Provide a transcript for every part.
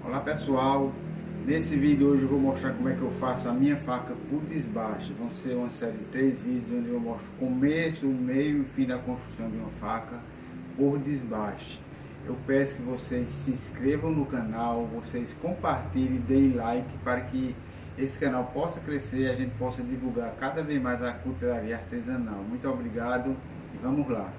Olá pessoal, nesse vídeo hoje eu vou mostrar como é que eu faço a minha faca por desbaste. Vão ser uma série de 3 vídeos onde eu mostro o começo, o meio e o fim da construção de uma faca por desbaste. Eu peço que vocês se inscrevam no canal, vocês compartilhem, deem like para que esse canal possa crescer e a gente possa divulgar cada vez mais a cutelaria artesanal. Muito obrigado e vamos lá.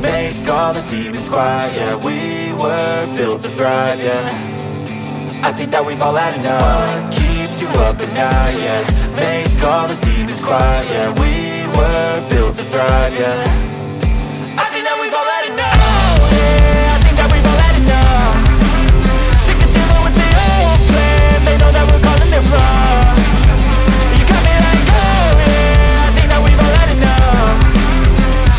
Make all the demons quiet, yeah. We were built to thrive, yeah. I think that we've all had enough. What keeps you up at night, yeah. Make all the demons quiet, yeah. We were built to thrive, yeah. I think that we've all had enough, yeah. I think that we've all had enough. Sick of dealing with the old plan. They know that we're calling it wrong. You got me like, oh yeah. I think that we've all had enough.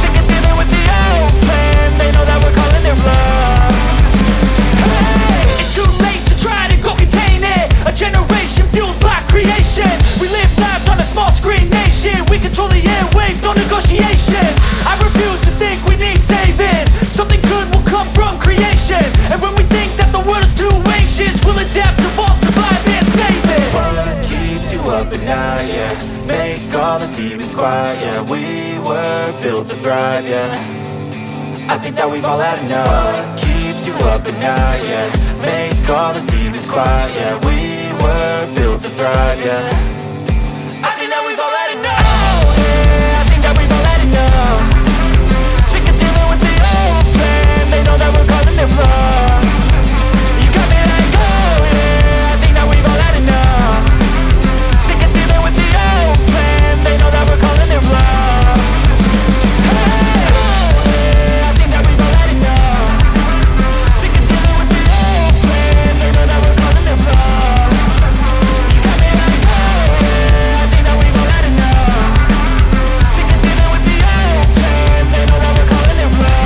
Sick of dealing with the old plan. They know that we're calling it wrong. Hey, it's too late to try to go contain it. A generation fueled by creation. We live lives on a small screen nation. We control the airwaves, no negotiation. I refuse to think we need saving. Something good will come from creation. And when we think that the world is too anxious, we'll adapt, evolve, survive and save it. What keeps you up at night, yeah. Make all the demons quiet, yeah. We were built to thrive, yeah. I think that we've all had enough. What keeps you up at night, yeah. Make all the demons quiet, yeah. We were built to thrive, yeah. I think that we've all had enough, yeah. I think that we've all had enough. Sick of dealing with the old plan. They know that we're calling it wrong. You got me like, oh yeah. I think that we've all had enough. Sick of dealing with the old plan. They know that we're calling it wrong. Hey, oh yeah. I think that we've all had enough. Sick of dealing with the old plan. They know that we're calling it wrong. You got me like, oh yeah. I think that we've all had enough. Sick of dealing with the old plan. They know that we're calling it wrong.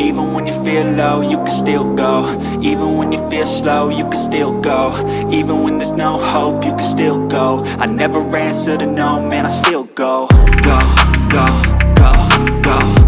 Even when you feel low, you can still go. Even when you feel slow, you can still go. Even when there's no hope, you can still go. I never answer to no, man, I still go. Go, go, go, go.